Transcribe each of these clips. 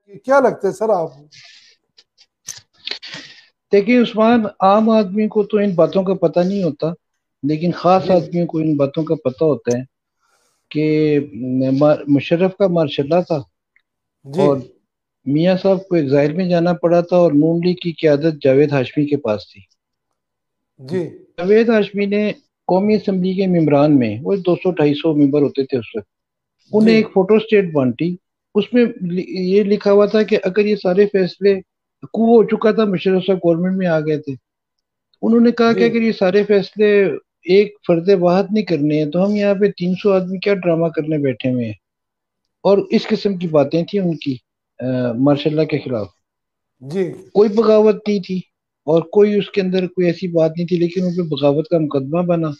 क्या लगता है सर आप? देखिए उस्मान, आम आदमी को तो इन बातों का पता नहीं होता, लेकिन खास जी आदमियों को इन बातों का पता होता है कि मुशर्रफ का मार्शल्ला था, जी और मियाँ साहब को एग्जाइल में जाना पड़ा था, और नून लीग की क्यादत जावेद हाशमी के पास थी। जी जावेद हाशमी ने कौमी असम्बली के मेम्बरान में, वो 200-250 मेंबर होते थे उस वक्त, जी उन्हें एक फोटो स्टेट बांटी। उसमें ये लिखा हुआ था कि अगर ये सारे फैसले कू हो चुका था, मुशर्रफ साहब गवर्नमेंट में आ गए थे, उन्होंने कहा जी कि अगर ये सारे फैसले एक फर्द वाहद नहीं करने हैं, तो हम यहाँ पे 300 आदमी क्या ड्रामा करने बैठे हुए हैं। और इस किस्म की बातें थी उनकी मार्शल्ला के खिलाफ। जी कोई बगावत नहीं थी, और कोई उसके अंदर कोई ऐसी बात नहीं थी, लेकिन उन पे बगावत का मुकदमा बना,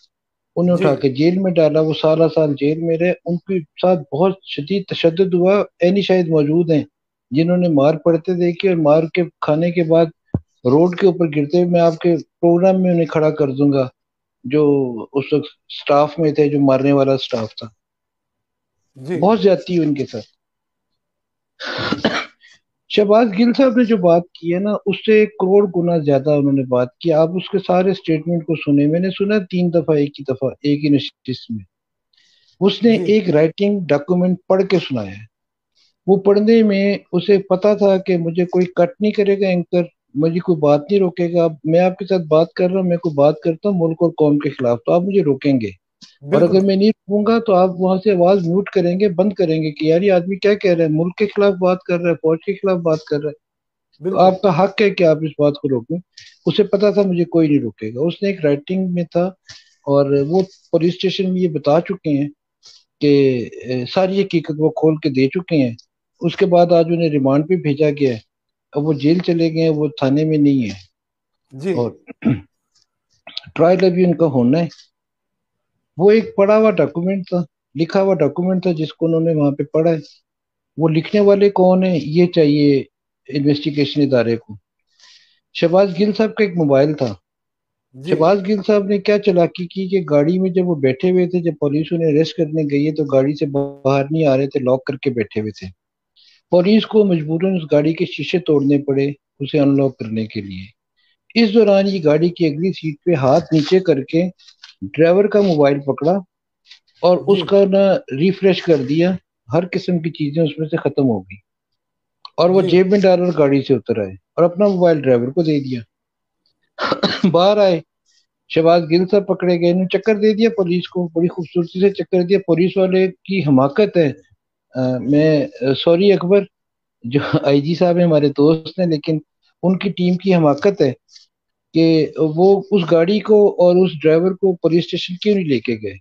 उन्हें जी उठा के जेल में डाला, वो सारा साल जेल में रहे, उनके साथ बहुत शदीद तशद्दुद हुआ। एनी शायद मौजूद हैं जिन्होंने मार पड़ते देखी, और मार के खाने के बाद रोड के ऊपर गिरते हुए मैं आपके प्रोग्राम में उन्हें खड़ा कर दूंगा, जो उस वक्त स्टाफ में थे, जो मारने वाला स्टाफ था। जी बहुत ज्यादती हुई उनके साथ। शहबाज गिल साहब ने जो बात की है ना, उससे 1 करोड़ गुना ज्यादा उन्होंने बात की। आप उसके सारे स्टेटमेंट को सुने, मैंने सुना 3 दफा, एक ही नशिस्त में उसने जी एक राइटिंग डॉक्यूमेंट पढ़ के सुनाया है। वो पढ़ने में उसे पता था कि मुझे कोई कट नहीं करेगा एंकर, मुझे कोई बात नहीं रोकेगा। मैं आपके साथ बात कर रहा हूँ, मैं कोई बात करता हूँ मुल्क और कौम के खिलाफ, तो आप मुझे रोकेंगे, और अगर बिल्कुल मैं नहीं रुकूंगा तो आप वहां से आवाज म्यूट करेंगे, बंद करेंगे कि यार ये आदमी क्या कह रहा है, मुल्क के खिलाफ बात कर रहा है, फौज के खिलाफ बात कर रहा है, तो बिल्कुल आपका हक है कि आप इस बात को रोकें। उसे पता था मुझे कोई नहीं रोकेगा, उसने एक राइटिंग में था, और वो पुलिस स्टेशन में ये बता चुके हैं कि सारी हकीकत वो खोल के दे चुके हैं। उसके बाद आज उन्हें रिमांड पे भेजा गया है। अब वो जेल चले गए हैं, वो थाने में नहीं है, जी और ट्रायल अभी उनका होना है। वो एक पढ़ा हुआ डॉक्यूमेंट था, लिखा हुआ डॉक्यूमेंट था, जिसको उन्होंने वहां पे पढ़ा है। वो लिखने वाले कौन है ये चाहिए इन्वेस्टिगेशन इदारे को। शहबाज गिल साहब का एक मोबाइल था। जी शहबाज गिल साहब ने क्या चालाकी की कि गाड़ी में जब वो बैठे हुए थे, जब पुलिस उन्हें अरेस्ट करने गई है, तो गाड़ी से बाहर नहीं आ रहे थे, लॉक करके बैठे हुए थे। पुलिस को मजबूरन उस गाड़ी के शीशे तोड़ने पड़े उसे अनलॉक करने के लिए। इस दौरान ये गाड़ी की अगली सीट पे हाथ नीचे करके ड्राइवर का मोबाइल पकड़ा, और जी उसका ना रिफ्रेश कर दिया, हर किस्म की चीजें उसमें से खत्म हो गई, और वो जी जेब में डाल और गाड़ी से उतर आए, और अपना मोबाइल ड्राइवर को दे दिया। बाहर आए, शहबाज गिल साहब पकड़े गए, इन्होंने चक्कर दे दिया पुलिस को, बड़ी खूबसूरती से चक्कर दिया। पुलिस वाले की हमाकत है। मैं सॉरी अकबर, जो आईजी साहब है हमारे दोस्त हैं, लेकिन उनकी टीम की हमाकत है कि वो उस गाड़ी को और उस ड्राइवर को पुलिस स्टेशन क्यों नहीं लेके गए।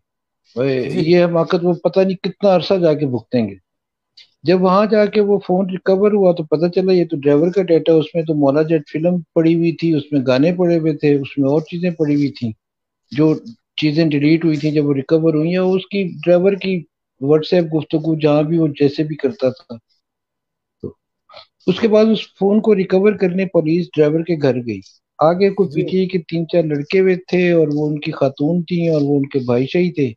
जी ये हमाकत वो पता नहीं कितना अरसा जाके भुगतेंगे। जब वहां जाके वो फोन रिकवर हुआ तो पता चला ये तो ड्राइवर का डेटा, उसमें तो मौला जेट फिल्म पड़ी हुई थी, उसमें गाने पड़े हुए थे, उसमें और चीजें पड़ी हुई थी, जो चीजें डिलीट हुई थी जब वो रिकवर हुई, या उसकी ड्राइवर की व्हाट्सएप गुफ्तगू जहां भी वो जैसे भी करता था। तो उसके बाद उस फोन को रिकवर करने पुलिस ड्राइवर के घर गई। आगे कोई जी पीटीए के 3-4 लड़के हुए थे, और वो उनकी खातून थी, और वो उनके भाईशाही थे।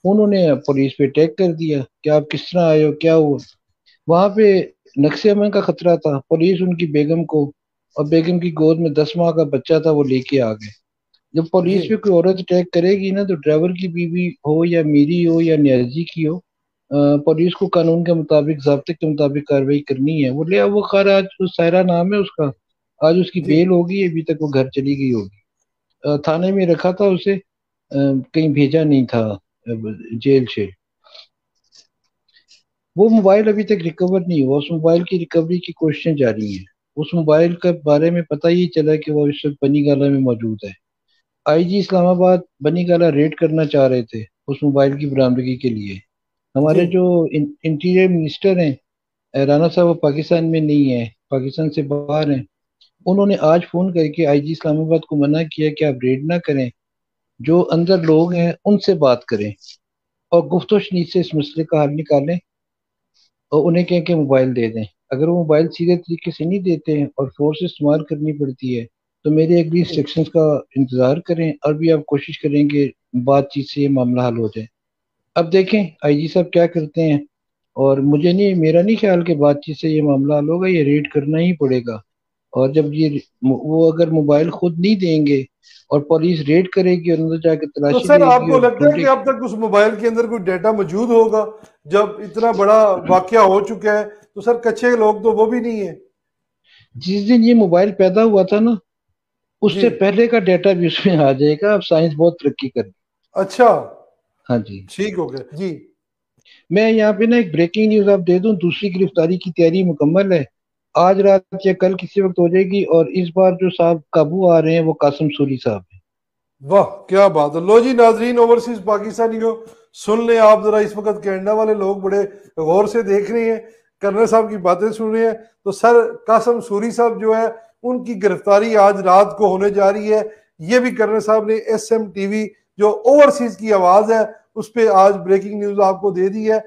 उन्होंने पुलिस पे अटैक कर दिया कि आप किस तरह आए हो, क्या हुआ। वहां पे नक्से अमन का खतरा था। पुलिस उनकी बेगम को, और बेगम की गोद में 10 माह का बच्चा था, वो लेके आ गए। जब जी पुलिस पे कोई औरत अटैक करेगी ना, तो ड्राइवर की बीवी हो या मेरी हो या न्याजी की हो, पुलिस को कानून के मुताबिक, ज़ाब्ते के मुताबिक कार्रवाई करनी है। वो ले वो खैर, आज सायरा नाम है उसका, आज उसकी जी बेल होगी, अभी तक वो घर चली गई होगी। थाने में रखा था उसे, कहीं भेजा नहीं था जेल से। वो मोबाइल अभी तक रिकवर नहीं हुआ, उस मोबाइल की रिकवरी की कोशिशें जारी हैं। उस मोबाइल के बारे में पता ही चला कि वो इस वक्त बनी गाला में मौजूद है। आईजी इस्लामाबाद बनी गाला रेड करना चाह रहे थे उस मोबाइल की बरामदगी के लिए। जी हमारे जो इंटीरियर मिनिस्टर हैं, राणा साहब, वो पाकिस्तान में नहीं है, पाकिस्तान से बाहर हैं। उन्होंने आज फोन करके आईजी इस्लामाबाद को मना किया कि आप रेड ना करें, जो अंदर लोग हैं उनसे बात करें, और गुफ्तो शनीद से इस मसले का हल निकालें, और उन्हें कहें कि मोबाइल दे दें। अगर वो मोबाइल सीधे तरीके से नहीं देते हैं और फोर्स इस्तेमाल करनी पड़ती है, तो मेरे अगली जी इंस्ट्रक्शंस का इंतजार करें, और भी आप कोशिश करें कि बातचीत से ये मामला हल हो जाए। अब देखें आईजी साहब क्या करते हैं। और मुझे नहीं, मेरा नहीं ख्याल कि बातचीत से ये मामला हल होगा, ये रेड करना ही पड़ेगा। और जब ये वो अगर मोबाइल खुद नहीं देंगे और पुलिस रेड करेगी और अंदर जाके तो तलाशी सर लेगी आपको और लगता है कि ढूंढेगी। अब तक उस मोबाइल के अंदर कोई डाटा मौजूद होगा? जब इतना बड़ा वाकया हो चुका है तो सर कच्चे लोग तो वो भी नहीं है। जिस दिन ये मोबाइल पैदा हुआ था ना, जी। उससे पहले का डाटा भी उसमें आ जाएगा। अब साइंस बहुत तरक्की कर रही अच्छा। है। हाँ जी। ठीक हो गया जी। मैं यहाँ पे ना एक ब्रेकिंग न्यूज आप दे दूं, दूसरी गिरफ्तारी की तैयारी मुकम्मल है। आज रात या कल किसी वक्त हो जाएगी, और इस बार जो साहब काबू आ रहे हैं वो कासिम सूरी साहब हैं। वाह क्या बात है। लो जी नाजरीन ओवरसीज पाकिस्तानियों, सुन लें आप जरा, इस वक्त कनाडा वाले लोग बड़े गौर से देख रहे हैं, कर्नल साहब की बातें सुन रहे हैं। तो सर कासम सूरी साहब जो है उनकी गिरफ्तारी आज रात को होने जा रही है। ये भी कर्नल साहब ने एस एम टीवी जो ओवरसीज की आवाज है उस पर आज ब्रेकिंग न्यूज आपको दे दी है।